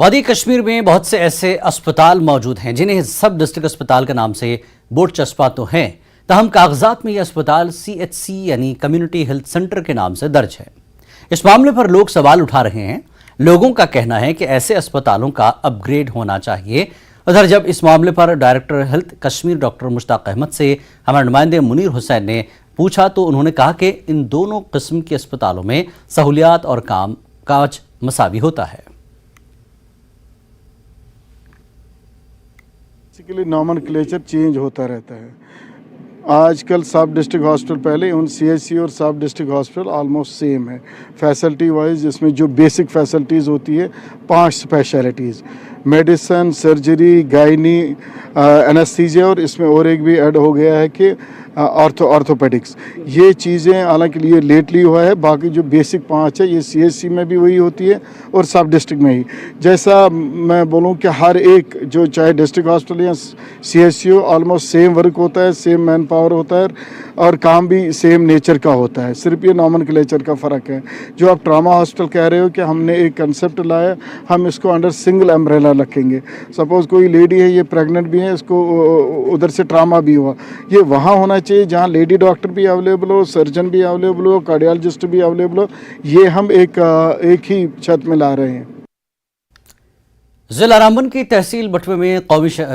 वादी कश्मीर में बहुत से ऐसे अस्पताल मौजूद हैं जिन्हें सब डिस्ट्रिक्ट अस्पताल के नाम से बोर्ड चस्पा तो हैं, तहम कागजात में यह अस्पताल CHC यानी कम्युनिटी हेल्थ सेंटर के नाम से दर्ज है। इस मामले पर लोग सवाल उठा रहे हैं। लोगों का कहना है कि ऐसे अस्पतालों का अपग्रेड होना चाहिए। उधर जब इस मामले पर director health Kashmir doctor Mushtaq Ahmad से हमारे नुमाइंदे मुनीर हुसैन ने पूछा तो उन्होंने कहा कि इन दोनों किस्म के अस्पतालों में सहूलियात और काम काज मसावी होता है। बेसिकली नॉमेनक्लेचर चेंज होता रहता है। आजकल सब डिस्ट्रिक्ट हॉस्पिटल पहले उन CHC और सब डिस्ट्रिक्ट हॉस्पिटल ऑलमोस्ट सेम है फैसिलिटी वाइज, जिसमें जो बेसिक फैसिलिटीज़ होती है 5 specialities medicine, surgery, gynae, anaesthesia और इसमें और एक भी ऐड हो गया है कि ऑर्थोपेडिक्स। ये चीज़ें हालांकि ये लेटली हुआ है, बाकी जो बेसिक 5 है ये CHC में भी वही होती है और सब डिस्ट्रिक्ट में ही। जैसा मैं बोलूँ कि हर एक जो चाहे डिस्ट्रिक्ट हॉस्पिटल या CHC हो ऑलमोस्ट सेम वर्क होता है, सेम मैन पावर होता है और काम भी सेम नेचर का होता है। सिर्फ ये नॉमेनक्लेचर का फ़र्क है। जो आप ट्रामा हॉस्पिटल कह रहे हो कि हमने एक कंसेप्ट लाया, हम इसको अंडर सिंगल अम्ब्रेला रखेंगे। सपोज़ कोई लेडी है, ये प्रेग्नेंट भी है, इसको उधर से ट्रामा भी हुआ, ये वहाँ होना चाहिए जहाँ लेडी डॉक्टर भी अवेलेबल हो, सर्जन भी अवेलेबल हो, कार्डियोलॉजिस्ट भी अवेलेबल हो। ये हम एक ही छत में ला रहे हैं। जिला रामबन की तहसील बटवे में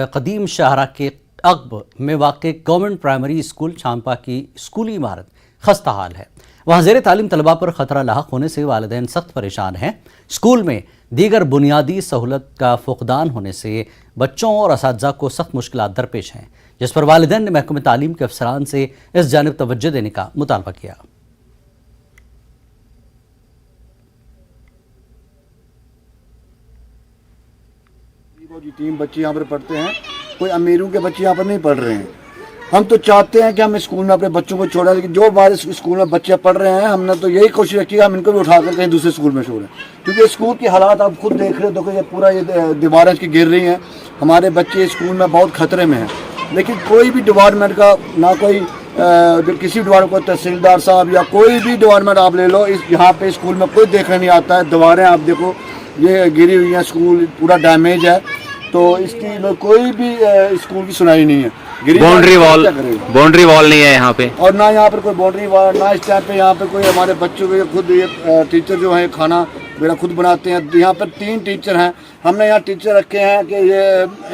कदीम शाहरा के अक़ब में वाक़ गवर्नमेंट प्राइमरी स्कूल छांपा की स्कूली इमारत खस्ता हाल है। वहाँ ज़ेर तालीम तलबा पर ख़तरा लाहक होने से वालिदैन सख्त परेशान हैं। स्कूल में दीगर बुनियादी सहूलत का फुक़दान होने से बच्चों और असातिज़ा को सख्त मुश्किलात दरपेश हैं, जिस पर वालिदैन ने महकमे तालीम के अफसरान से इस जानिब तवज्जो देने का मुतालबा किया। टीम बच्चे यहाँ पर पढ़ते हैं, कोई अमीरों के बच्चे यहाँ पर नहीं पढ़ रहे हैं। हम तो चाहते हैं कि हम स्कूल में अपने बच्चों को छोड़ें, लेकिन जो हमारे स्कूल में बच्चे पढ़ रहे हैं हमने तो यही कोशिश रखी है हम इनको भी उठाकर कहीं दूसरे स्कूल में छोड़ें, क्योंकि स्कूल की हालात आप खुद देख रहे हो। देखो ये पूरा ये दीवारें इसकी गिर रही हैं, हमारे बच्चे स्कूल में बहुत खतरे में हैं। लेकिन कोई भी डिपार्टमेंट का ना कोई किसी डिपार्टमेंट को, तहसीलदार साहब या कोई भी डिपार्टमेंट आप ले लो, इस यहाँ पे स्कूल में कोई देखने नहीं आता है। दीवारें आप देखो ये गिरी हुई हैं, स्कूल पूरा डैमेज है, तो इसकी कोई भी स्कूल की सुनाई नहीं है। बाउंड्री वॉल नहीं है यहाँ पे, और ना यहाँ पर कोई बाउंड्री वॉल, ना इस टाइम पे यहाँ पे कोई हमारे बच्चों के खुद ये टीचर जो है खाना मेरा खुद बनाते हैं। यहाँ पर 3 टीचर हैं, हमने यहाँ टीचर रखे हैं कि ये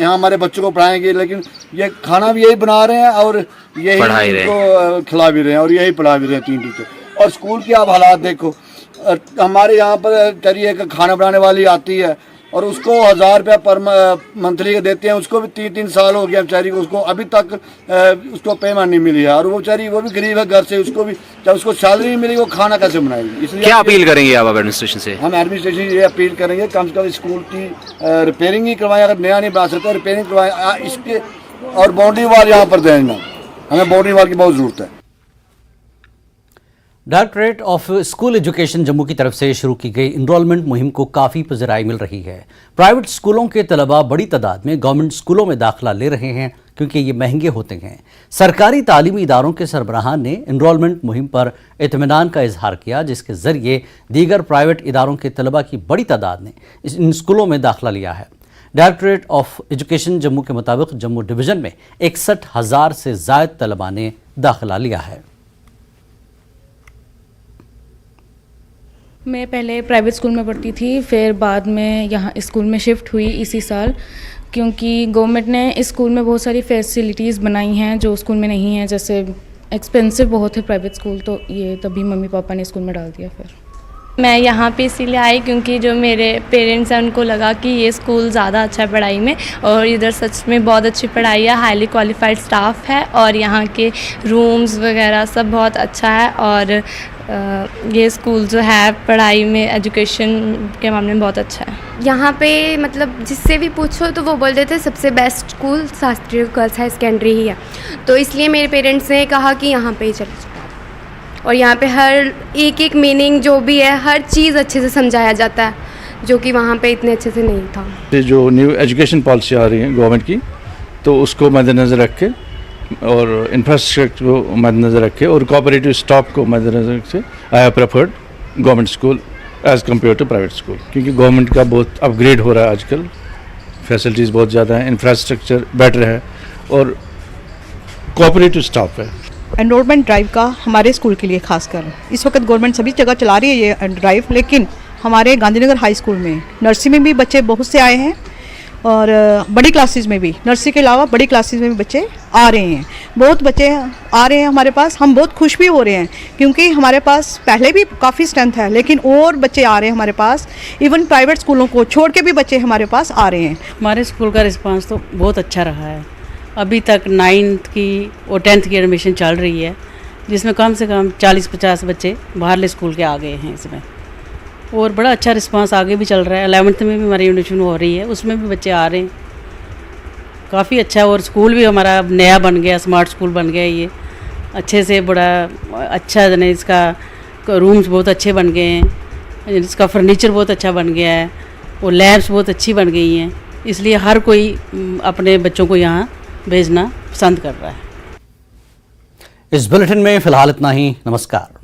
यहाँ हमारे बच्चों को पढ़ाएंगे, लेकिन ये खाना भी यही बना रहे हैं और यही इनको खिला भी रहे हैं और यही पढ़ा भी रहे हैं 3 टीचर। और स्कूल की आप हालात देखो, हमारे यहाँ पर चलिए एक खाना बनाने वाली आती है और उसको 1000 रुपया पर मंथली के देते हैं, उसको भी 3-3 साल हो गया बेचारी को, उसको अभी तक उसको पेमेंट नहीं मिली है। और वो बेचारी वो भी गरीब है घर से, उसको भी जब उसको सैलरी नहीं मिलेगी वो खाना कैसे बनाएगी। इसलिए क्या अपील करेंगे आप एडमिनिस्ट्रेशन से? हम एडमिनिस्ट्रेशन ये अपील करेंगे कम से कम स्कूल की रिपेयरिंग ही करवाएं, अगर नया नहीं बना सकते रिपेयरिंग करवाएं इसके, और बाउंड्री वाल यहाँ पर देना, हमें बाउंड्री वाल की बहुत ज़रूरत है। Directorate of school education Jammu की तरफ से शुरू की गई इनरोलमेंट मुहिम को काफ़ी पज़राई मिल रही है। प्राइवेट स्कूलों के तलबा बड़ी तादाद में गवर्नमेंट स्कूलों में दाखिला ले रहे हैं क्योंकि ये महंगे होते हैं। सरकारी तालीमी इदारों के सरबराहान ने इनरोलमेंट मुहिम पर इत्मीनान का इजहार किया, जिसके ज़रिए दीगर प्राइवेट इदारों के तलबा की बड़ी तादाद ने इन स्कूलों में दाखिला लिया है। डायरेक्टरेट ऑफ एजुकेशन जम्मू के मुताबिक जम्मू डिवीज़न में 61,000 से ज़ायद तलबा ने दाखिला लिया है। मैं पहले प्राइवेट स्कूल में पढ़ती थी, फिर बाद में यहाँ स्कूल में शिफ्ट हुई इसी साल, क्योंकि गवर्नमेंट ने इस स्कूल में बहुत सारी फैसिलिटीज़ बनाई हैं जो स्कूल में नहीं है। जैसे एक्सपेंसिव बहुत है प्राइवेट स्कूल, तो ये तभी मम्मी पापा ने स्कूल में डाल दिया। फिर मैं यहाँ पे इसीलिए आई क्योंकि जो मेरे पेरेंट्स हैं उनको लगा कि ये स्कूल ज़्यादा अच्छा है पढ़ाई में, और इधर सच में बहुत अच्छी पढ़ाई है, हाईली क्वालिफाइड स्टाफ है और यहाँ के रूम्स वगैरह सब बहुत अच्छा है। और ये स्कूल जो है पढ़ाई में, एजुकेशन के मामले में बहुत अच्छा है। यहाँ पे मतलब जिससे भी पूछो तो वो बोल देते सबसे बेस्ट स्कूल शास्त्रीय गर्ल्स हाई सेकेंडरी ही है, तो इसलिए मेरे पेरेंट्स ने कहा कि यहाँ पे ही चले जाओ। और यहाँ पे हर एक मीनिंग जो भी है हर चीज़ अच्छे से समझाया जाता है, जो कि वहाँ पे इतने अच्छे से नहीं था। ये जो न्यू एजुकेशन पॉलिसी आ रही है गवर्नमेंट की, तो उसको मद्देनज़र रख के और इंफ्रास्ट्रक्चर को मद्देनज़र रखे और कोऑपरेटिव स्टाफ को मद्देनज़र रख के I have preferred government school as compare to private school, क्योंकि गवर्नमेंट का बहुत अपग्रेड हो रहा है आजकल, फैसिलिटीज़ बहुत ज़्यादा हैं, इंफ्रास्ट्रक्चर बेटर है और कोऑपरेटिव स्टाफ है। एनरोलमेंट ड्राइव का हमारे स्कूल के लिए खासकर इस वक्त गवर्नमेंट सभी जगह चला रही है ये ड्राइव, लेकिन हमारे गांधीनगर हाई स्कूल में नर्सरी में भी बच्चे बहुत से आए हैं और बड़ी क्लासेस में भी, नर्सरी के अलावा बड़ी क्लासेस में भी बच्चे आ रहे हैं। बहुत बच्चे आ रहे हैं हमारे पास, हम बहुत खुश भी हो रहे हैं क्योंकि हमारे पास पहले भी काफ़ी स्ट्रेंथ है, लेकिन और बच्चे आ रहे हैं हमारे पास। इवन प्राइवेट स्कूलों को छोड़ के भी बच्चे हमारे पास आ रहे हैं। हमारे स्कूल का रिस्पांस तो बहुत अच्छा रहा है। अभी तक 9th की और 10th की एडमिशन चल रही है, जिसमें कम से कम 40-50 बच्चे बाहरले स्कूल के आ गए हैं इसमें, और बड़ा अच्छा रिस्पांस आगे भी चल रहा है। 11th में भी हमारी एडमिशन हो रही है, उसमें भी बच्चे आ रहे हैं, काफ़ी अच्छा। और स्कूल भी हमारा नया बन गया, स्मार्ट स्कूल बन गया ये अच्छे से, बड़ा अच्छा है। इसका रूम्स बहुत अच्छे बन गए हैं, इसका फर्नीचर बहुत अच्छा बन गया है और लैब्स बहुत अच्छी बन गई हैं, इसलिए हर कोई अपने बच्चों को यहाँ भेजना पसंद कर रहा है। इस बुलेटिन में फिलहाल इतना ही। नमस्कार।